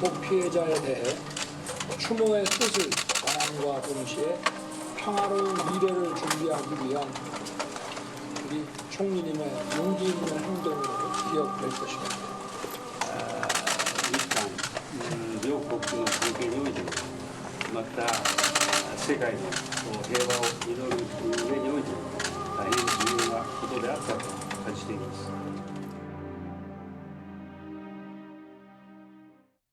원폭 피해자에 대해 추모의 뜻을 전함과 동시에 평화로운 미래를 준비하기 위한 우리 총리님의 용기 있는 행동으로 기억될 것입니다. 日韓両国の関係においてまた世界の平和を祈る上において大変重要なことであったと感じています。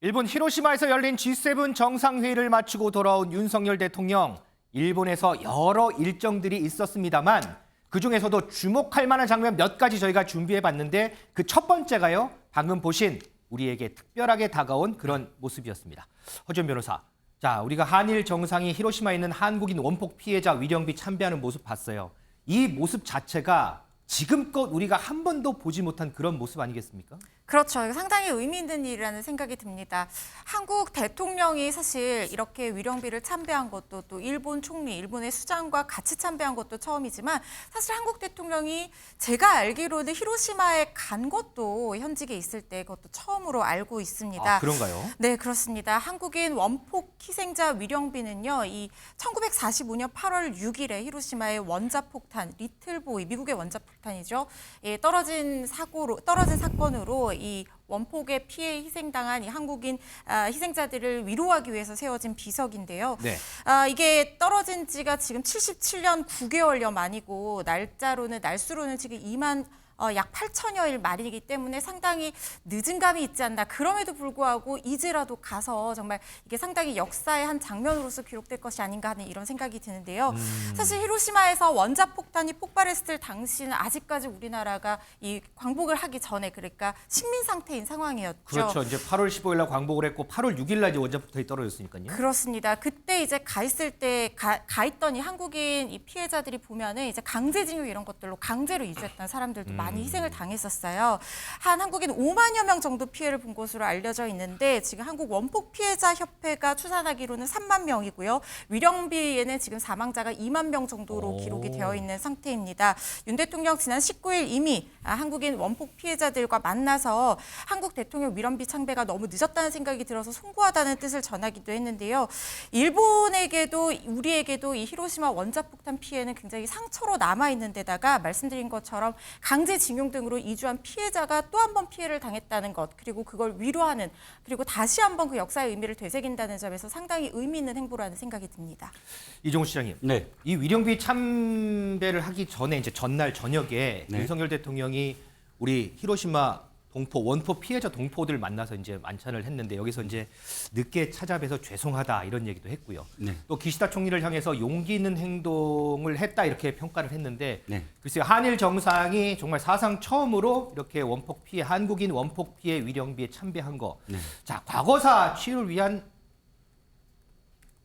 일본 히로시마에서 열린 G7 정상회의를 마치고 돌아온 윤석열 대통령. 일본에서 여러 일정들이 있었습니다만 그중에서도 주목할 만한 장면 몇 가지 저희가 준비해봤는데 그 첫 번째가요. 방금 보신 우리에게 특별하게 다가온 그런 모습이었습니다. 허준 변호사, 자 우리가 한일 정상이 히로시마에 있는 한국인 원폭 피해자 위령비 참배하는 모습 봤어요. 이 모습 자체가 지금껏 우리가 한 번도 보지 못한 그런 모습 아니겠습니까? 그렇죠. 상당히 의미 있는 일이라는 생각이 듭니다. 한국 대통령이 사실 이렇게 위령비를 참배한 것도 또 일본 총리, 일본의 수장과 같이 참배한 것도 처음이지만 사실 한국 대통령이 제가 알기로는 히로시마에 간 것도 현직에 있을 때 그것도 처음으로 알고 있습니다. 아, 그런가요? 네, 그렇습니다. 한국인 원폭 희생자 위령비는요, 이 1945년 8월 6일에 히로시마의 원자폭탄, 리틀보이, 미국의 원자폭탄이죠. 예, 떨어진 사건으로 이 원폭의 피해 희생당한 이 한국인 희생자들을 위로하기 위해서 세워진 비석인데요. 네. 이게 떨어진 지가 지금 77년 9개월여 만이고 날수로는 지금 약 8천여일 말이기 때문에 상당히 늦은 감이 있지 않나. 그럼에도 불구하고 이제라도 가서 정말 이게 상당히 역사의 한 장면으로서 기록될 것이 아닌가 하는 이런 생각이 드는데요. 사실 히로시마에서 원자폭탄이 폭발했을 당시는 아직까지 우리나라가 이 광복을 하기 전에 그러니까 식민 상태인 상황이었죠. 그렇죠. 이제 8월 15일 날 광복을 했고 8월 6일 날 이제 원자폭탄이 떨어졌으니까요. 그렇습니다. 그때 이제 가 있던 이 한국인 이 피해자들이 보면은 이제 강제징용 이런 것들로 강제로 이주했던 사람들도 많이 희생을 당했었어요. 한 한국인 5만여 명 정도 피해를 본 것으로 알려져 있는데 지금 한국 원폭 피해자 협회가 추산하기로는 3만 명이고요. 위령비에는 지금 사망자가 2만 명 정도로 기록이 되어 있는 상태입니다. 윤 대통령 지난 19일 이미 한국인 원폭 피해자들과 만나서 한국 대통령 위령비 참배가 너무 늦었다는 생각이 들어서 송구하다는 뜻을 전하기도 했는데요. 일본에게도 우리에게도 이 히로시마 원자폭탄 피해는 굉장히 상처로 남아있는 데다가 말씀드린 것처럼 강제징용 등으로 이주한 피해자가 또 한 번 피해를 당했다는 것, 그리고 그걸 위로하는, 그리고 다시 한번 그 역사의 의미를 되새긴다는 점에서 상당히 의미 있는 행보라는 생각이 듭니다. 이종우 시장님, 네. 이 위령비 참배를 하기 전에 이제 전날 저녁에 네. 윤석열 대통령이 우리 히로시마 동포 원포 피해자 동포들 만나서 이제 만찬을 했는데 여기서 이제 늦게 찾아뵈서 죄송하다 이런 얘기도 했고요. 네. 또 기시다 총리를 향해서 용기 있는 행동을 했다 이렇게 평가를 했는데 네. 글쎄요, 한일 정상이 정말 사상 처음으로 이렇게 한국인 원폭 피해 위령비에 참배한 거. 네. 자, 과거사 치유를 위한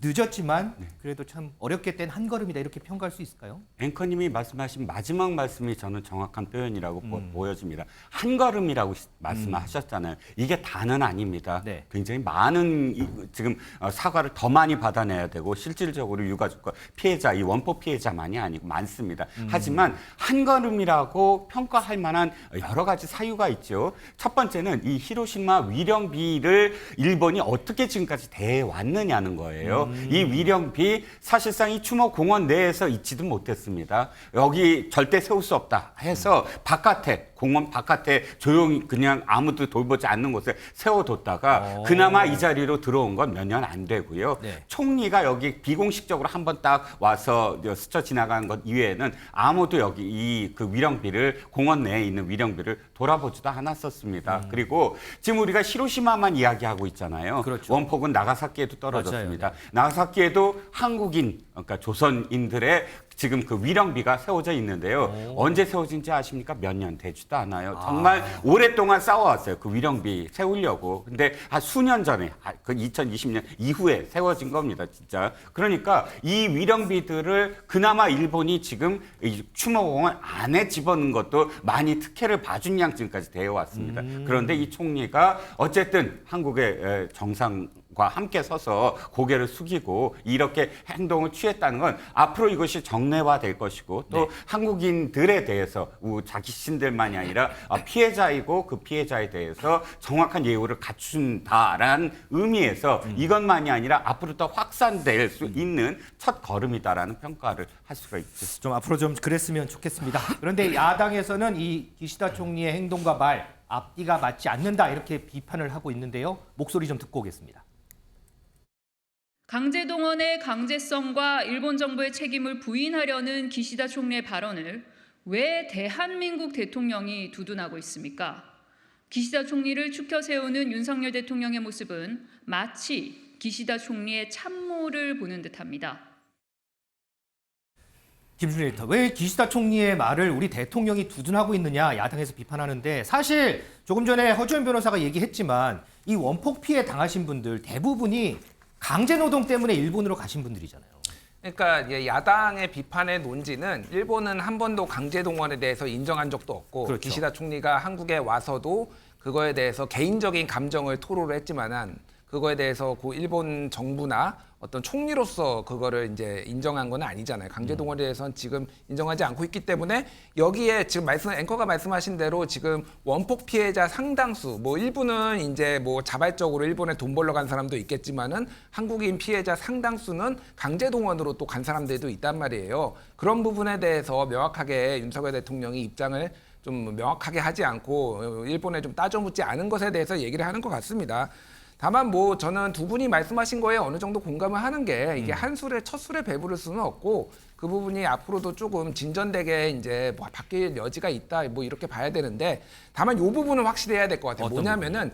늦었지만 그래도 참 어렵게 뗀 한 걸음이다 이렇게 평가할 수 있을까요? 앵커님이 말씀하신 마지막 말씀이 저는 정확한 표현이라고 보여집니다. 한 걸음이라고 말씀하셨잖아요. 이게 다는 아닙니다. 네. 굉장히 많은 지금 사과를 더 많이 받아내야 되고 실질적으로 유가족과 피해자, 이 원포 피해자만이 아니고 많습니다. 하지만 한 걸음이라고 평가할 만한 여러 가지 사유가 있죠. 첫 번째는 이 히로시마 위령비를 일본이 어떻게 지금까지 대해왔느냐는 거예요. 이 위령비 사실상 이 추모 공원 내에서 있지도 못했습니다. 여기 절대 세울 수 없다 해서 바깥에 공원 바깥에 조용히 그냥 아무도 돌보지 않는 곳에 세워뒀다가 그나마 이 자리로 들어온 건 몇 년 안 되고요. 네. 총리가 여기 비공식적으로 한번 딱 와서 스쳐 지나간 것 이외에는 아무도 여기 이 그 위령비를 공원 내에 있는 위령비를 돌아보지도 않았었습니다. 그리고 지금 우리가 히로시마만 이야기하고 있잖아요. 그렇죠. 원폭은 나가사키에도 떨어졌습니다. 맞아요. 네. 나가사키에도 한국인, 그러니까 조선인들의 지금 그 위령비가 세워져 있는데요. 언제 세워진지 아십니까? 몇 년 되지도 않아요. 정말 오랫동안 싸워왔어요. 그 위령비 세우려고. 근데 한 수년 전에, 그 2020년 이후에 세워진 겁니다. 진짜. 그러니까 이 위령비들을 그나마 일본이 지금 이 추모공원 안에 집어넣은 것도 많이 특혜를 봐준 양 지금까지 되어 왔습니다. 그런데 이 총리가 어쨌든 한국의 정상 과 함께 서서 고개를 숙이고 이렇게 행동을 취했다는 건 앞으로 이것이 정례화될 것이고 또 한국인들에 대해서 자기신들만이 아니라 피해자이고 그 피해자에 대해서 정확한 예우를 갖춘다라는 의미에서 이것만이 아니라 앞으로 더 확산될 수 있는 첫 걸음이다라는 평가를 할 수가 있죠. 좀 앞으로 좀 그랬으면 좋겠습니다. 그런데 야당에서는 이 기시다 총리의 행동과 말 앞뒤가 맞지 않는다 이렇게 비판을 하고 있는데요. 목소리 좀 듣고 오겠습니다. 강제동원의 강제성과 일본 정부의 책임을 부인하려는 기시다 총리의 발언을 왜 대한민국 대통령이 두둔하고 있습니까? 기시다 총리를 추켜 세우는 윤석열 대통령의 모습은 마치 기시다 총리의 참모를 보는 듯합니다. 김준일 에디터, 왜 기시다 총리의 말을 우리 대통령이 두둔하고 있느냐 야당에서 비판하는데 사실 조금 전에 허주연 변호사가 얘기했지만 이 원폭 피해 당하신 분들 대부분이 강제노동 때문에 일본으로 가신 분들이잖아요. 그러니까 야당의 비판의 논지는 일본은 한 번도 강제동원에 대해서 인정한 적도 없고 그렇죠. 기시다 총리가 한국에 와서도 그거에 대해서 개인적인 감정을 토로를 했지만은 그거에 대해서 그 일본 정부나 어떤 총리로서 그거를 이제 인정한 건 아니잖아요. 강제동원에 대해서는 지금 인정하지 않고 있기 때문에 여기에 지금 앵커가 말씀하신 대로 지금 원폭 피해자 상당수, 뭐 일부는 이제 뭐 자발적으로 일본에 돈 벌러 간 사람도 있겠지만은 한국인 피해자 상당수는 강제동원으로 또 간 사람들도 있단 말이에요. 그런 부분에 대해서 명확하게 윤석열 대통령이 입장을 좀 명확하게 하지 않고 일본에 좀 따져묻지 않은 것에 대해서 얘기를 하는 것 같습니다. 다만 뭐 저는 두 분이 말씀하신 거에 어느 정도 공감을 하는 게 이게 한 술에 첫 술에 배부를 수는 없고 그 부분이 앞으로도 조금 진전되게 이제 뭐 바뀔 여지가 있다 뭐 이렇게 봐야 되는데 다만 이 부분은 확실해야 될 것 같아요. 뭐냐면은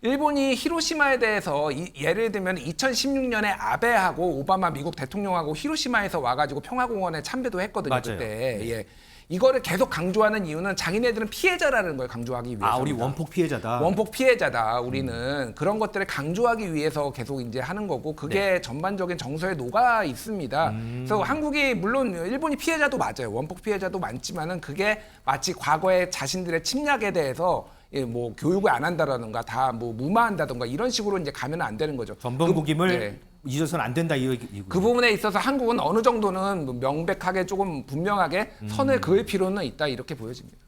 일본이 히로시마에 대해서 예를 들면 2016년에 아베하고 오바마 미국 대통령하고 히로시마에서 와가지고 평화공원에 참배도 했거든요. 맞아요. 그때. 예. 이거를 계속 강조하는 이유는 자기네들은 피해자라는 걸 강조하기 위해서. 우리 원폭 피해자다. 원폭 피해자다. 우리는 그런 것들을 강조하기 위해서 계속 이제 하는 거고 그게 전반적인 정서에 녹아 있습니다. 그래서 한국이 물론 일본이 피해자도 맞아요. 원폭 피해자도 많지만은 그게 마치 과거에 자신들의 침략에 대해서 뭐 교육을 안 한다라든가 다 뭐 무마한다든가 이런 식으로 이제 가면 안 되는 거죠. 전범국임을 잊어서는 안 된다 이 얘기고. 그 부분에 있어서 한국은 어느 정도는 명백하게 조금 분명하게 선을 그을 필요는 있다 이렇게 보여집니다.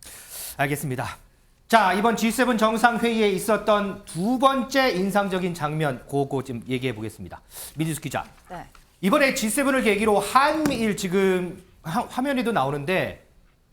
알겠습니다. 자, 이번 G7 정상회의에 있었던 두 번째 인상적인 장면 그거 좀 얘기해 보겠습니다. 민지수 기자. 네. 이번에 G7을 계기로 한미일 지금 화면에도 나오는데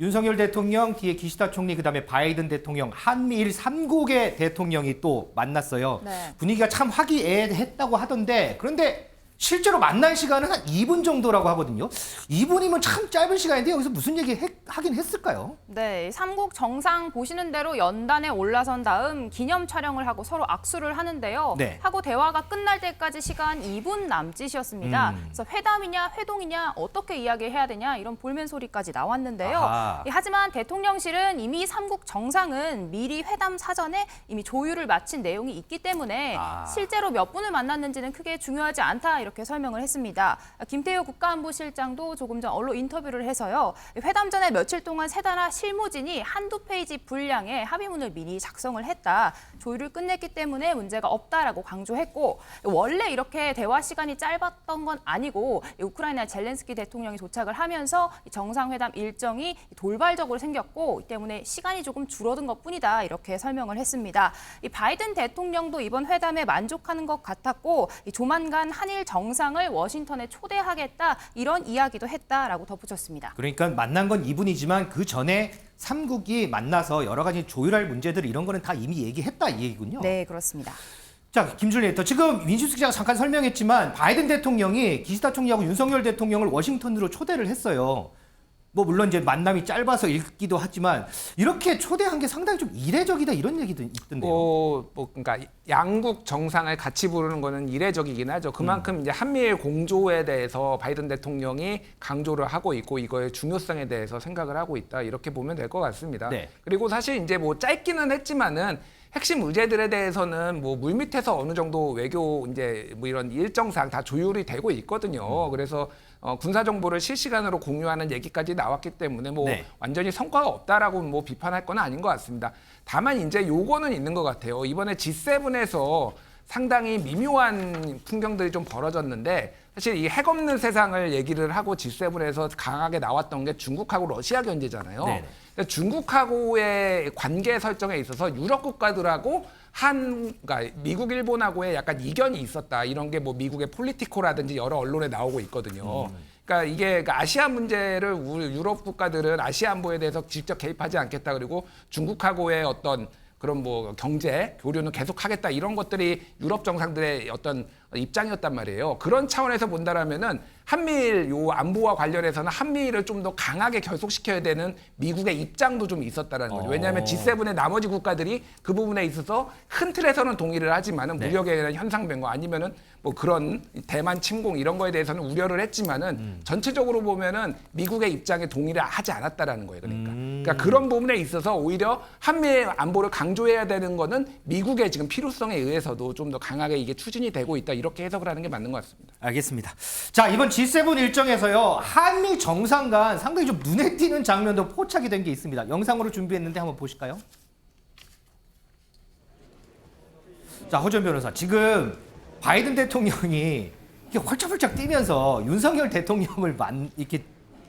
윤석열 대통령, 뒤에 기시다 총리, 그다음에 바이든 대통령, 한미일 3국의 대통령이 또 만났어요. 네. 분위기가 참 화기애애했다고 하던데 그런데 실제로 만난 시간은 한 2분 정도라고 하거든요. 2분이면 참 짧은 시간인데 여기서 무슨 얘기 하긴 했을까요? 네, 삼국 정상 보시는 대로 연단에 올라선 다음 기념 촬영을 하고 서로 악수를 하는데요. 네. 하고 대화가 끝날 때까지 시간 2분 남짓이었습니다. 그래서 회담이냐 회동이냐 어떻게 이야기해야 되냐 이런 볼멘 소리까지 나왔는데요. 아하. 하지만 대통령실은 이미 삼국 정상은 미리 회담 사전에 이미 조율을 마친 내용이 있기 때문에 실제로 몇 분을 만났는지는 크게 중요하지 않다 이렇게 설명을 했습니다. 김태효 국가안보실장도 조금 전 언론 인터뷰를 해서요. 회담 전에 며칠 동안 세 나라 실무진이 한두 페이지 분량의 합의문을 미리 작성을 했다. 조율을 끝냈기 때문에 문제가 없다라고 강조했고 원래 이렇게 대화 시간이 짧았던 건 아니고 우크라이나 젤렌스키 대통령이 도착을 하면서 정상회담 일정이 돌발적으로 생겼고 이 때문에 시간이 조금 줄어든 것뿐이다 이렇게 설명을 했습니다. 이 바이든 대통령도 이번 회담에 만족하는 것 같았고 조만간 한일 정상을 워싱턴에 초대하겠다 이런 이야기도 했다라고 덧붙였습니다. 그러니까 만난 건 2분이지만 그 전에 3국이 만나서 여러 가지 조율할 문제들 이런 거는 다 이미 얘기했다 이 얘기군요. 네, 그렇습니다. 자, 김준일 에디터. 지금 민주수 기자가 잠깐 설명했지만 바이든 대통령이 기시다 총리하고 윤석열 대통령을 워싱턴으로 초대를 했어요. 뭐 물론 이제 만남이 짧아서 읽기도 하지만 이렇게 초대한 게 상당히 좀 이례적이다 이런 얘기도 있던데요. 그러니까 양국 정상을 같이 부르는 거는 이례적이긴 하죠. 그만큼 이제 한미일 공조에 대해서 바이든 대통령이 강조를 하고 있고 이거의 중요성에 대해서 생각을 하고 있다 이렇게 보면 될 것 같습니다. 네. 그리고 사실 이제 뭐 짧기는 했지만은 핵심 의제들에 대해서는 뭐 물밑에서 어느 정도 외교 이제 뭐 이런 일정상 다 조율이 되고 있거든요. 그래서 군사 정보를 실시간으로 공유하는 얘기까지 나왔기 때문에 뭐 네. 완전히 성과가 없다라고 뭐 비판할 건 아닌 것 같습니다. 다만 이제 요거는 있는 것 같아요. 이번에 G7에서 상당히 미묘한 풍경들이 좀 벌어졌는데 사실 이 핵 없는 세상을 얘기를 하고 G7에서 강하게 나왔던 게 중국하고 러시아 견제잖아요. 네네. 그러니까 중국하고의 관계 설정에 있어서 유럽 국가들하고 그러니까 미국, 일본하고의 약간 이견이 있었다. 이런 게 뭐 미국의 폴리티코라든지 여러 언론에 나오고 있거든요. 그러니까 이게 아시아 문제를 유럽 국가들은 아시아 안보에 대해서 직접 개입하지 않겠다. 그리고 중국하고의 어떤 그런 뭐 경제 교류는 계속하겠다 이런 것들이 유럽 정상들의 어떤 입장이었단 말이에요. 그런 차원에서 본다라면은 한미일 요 안보와 관련해서는 한미일을 좀 더 강하게 결속시켜야 되는 미국의 입장도 좀 있었다라는 거죠. 왜냐하면 G7의 나머지 국가들이 그 부분에 있어서 큰 틀에서는 동의를 하지만은 무력에 대한 현상 변경 아니면은 뭐 그런 대만 침공 이런 거에 대해서는 우려를 했지만은 전체적으로 보면은 미국의 입장에 동의를 하지 않았다라는 거예요. 그러니까 그런 부분에 있어서 오히려 한미의 안보를 강조해야 되는 거는 미국의 지금 필요성에 의해서도 좀 더 강하게 이게 추진이 되고 있다. 이렇게 해석을 하는 게 맞는 것 같습니다. 알겠습니다. 자, 이번 G7 일정에서요. 한미 정상 간 상당히 좀 눈에 띄는 장면도 포착이 된 게 있습니다. 영상으로 준비했는데 한번 보실까요? 자, 허준 변호사. 지금 바이든 대통령이 이렇게 활짝활짝 뛰면서 윤석열 대통령을 이렇게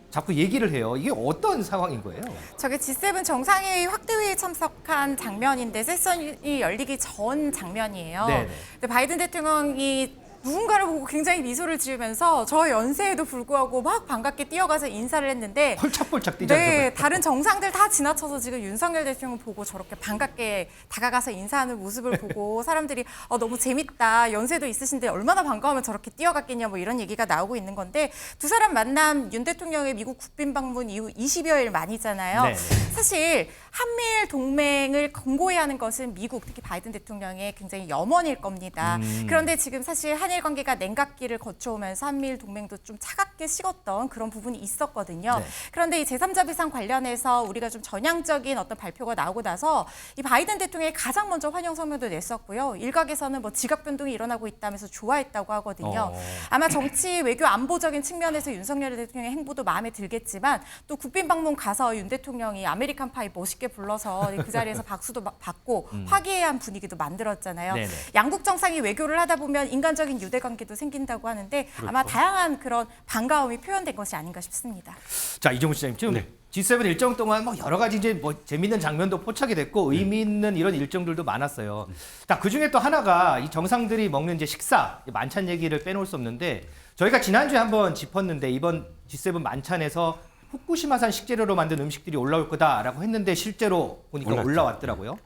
자꾸 얘기를 해요. 이게 어떤 상황인 거예요? 저게 G7 정상회의 확대회의에 참석한 장면인데 세션이 열리기 전 장면이에요. 네네. 근데 바이든 대통령이 누군가를 보고 굉장히 미소를 지으면서 저 연세에도 불구하고 막 반갑게 뛰어가서 인사를 했는데 펄짝펄짝 뛰잖아요. 네, 다른 정상들 다 지나쳐서 지금 윤석열 대통령 보고 저렇게 반갑게 다가가서 인사하는 모습을 보고 사람들이 너무 재밌다. 연세도 있으신데 얼마나 반가우면 저렇게 뛰어갔겠냐 뭐 이런 얘기가 나오고 있는 건데 두 사람 만남 윤 대통령의 미국 국빈 방문 이후 20여일 만이잖아요. 네네. 사실 한미일 동맹을 공고히 하는 것은 미국, 특히 바이든 대통령의 굉장히 염원일 겁니다. 그런데 지금 사실 한일 관계가 냉각기를 거쳐오면서 한미일 동맹도 좀 차갑게 식었던 그런 부분이 있었거든요. 네. 그런데 이 제3자 비상 관련해서 우리가 좀 전향적인 어떤 발표가 나오고 나서 이 바이든 대통령이 가장 먼저 환영 성명도 냈었고요. 일각에서는 뭐 지각 변동이 일어나고 있다면서 좋아했다고 하거든요. 아마 정치, 외교, 안보적인 측면에서 윤석열 대통령의 행보도 마음에 들겠지만 또 국빈 방문 가서 윤 대통령이 아메리칸 파이 멋있게 불러서 그 자리에서 박수도 받고 화기애애한 분위기도 만들었잖아요. 네네. 양국 정상이 외교를 하다 보면 인간적인 유대 관계도 생긴다고 하는데 아마 다양한 그런 반가움이 표현된 것이 아닌가 싶습니다. 자, 이종훈 시장님 지금 네. G7 일정 동안 뭐 여러 가지 이제 뭐 재밌는 장면도 포착이 됐고 의미 있는 이런 일정들도 많았어요. 자, 그 중에 또 하나가 이 정상들이 먹는 이제 식사, 만찬 얘기를 빼놓을 수 없는데 저희가 지난주에 한번 짚었는데 이번 G7 만찬에서 후쿠시마산 식재료로 만든 음식들이 올라올 거다라고 했는데 실제로 보니까 올랐죠. 올라왔더라고요.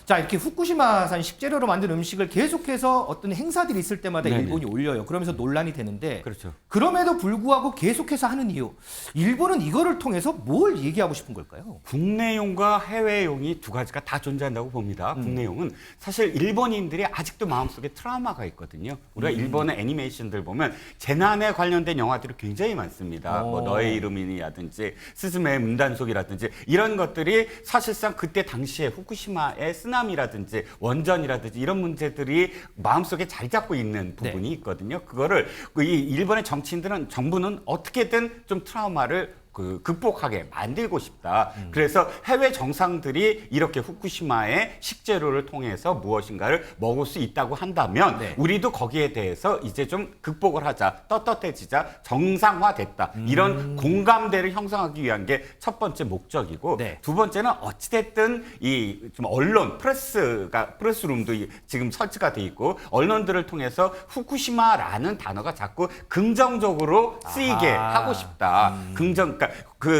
자, 이렇게 후쿠시마산 식재료로 만든 음식을 계속해서 어떤 행사들이 있을 때마다 네네. 일본이 올려요. 그러면서 논란이 되는데 그렇죠. 그럼에도 불구하고 계속해서 하는 이유. 일본은 이거를 통해서 뭘 얘기하고 싶은 걸까요? 국내용과 해외용이 두 가지가 다 존재한다고 봅니다. 국내용은 사실 일본인들이 아직도 마음속에 트라우마가 있거든요. 우리가 일본의 애니메이션들 보면 재난에 관련된 영화들이 굉장히 많습니다. 뭐 너의 이름이라든지 스즈메의 문단속이라든지 이런 것들이 사실상 그때 당시에 후쿠시마의 쓰나미라든지 원전이라든지 이런 문제들이 마음속에 자리 잡고 있는 부분이 있거든요. 그거를 이 일본의 정부는 어떻게든 좀 트라우마를 극복하게 만들고 싶다. 그래서 해외 정상들이 이렇게 후쿠시마의 식재료를 통해서 무엇인가를 먹을 수 있다고 한다면 네. 우리도 거기에 대해서 이제 좀 극복을 하자, 떴떳해지자, 정상화됐다. 이런 공감대를 형성하기 위한 게 첫 번째 목적이고 네. 두 번째는 어찌됐든 이 좀 언론, 프레스룸도 지금 설치가 돼 있고 언론들을 통해서 후쿠시마라는 단어가 자꾸 긍정적으로 쓰이게 아하. 하고 싶다. 그러니까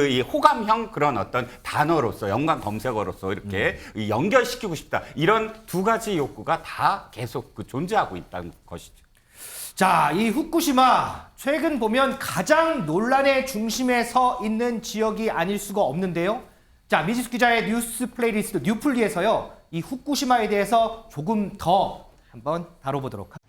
이 호감형 그런 어떤 단어로서 연관 검색어로서 이렇게 연결시키고 싶다. 이런 두 가지 욕구가 다 계속 존재하고 있다는 것이죠. 자, 이 후쿠시마 최근 보면 가장 논란의 중심에 서 있는 지역이 아닐 수가 없는데요. 자, 미지수 기자의 뉴스 플레이리스트 뉴플리에서요. 이 후쿠시마에 대해서 조금 더 한번 다뤄보도록 하겠습니다.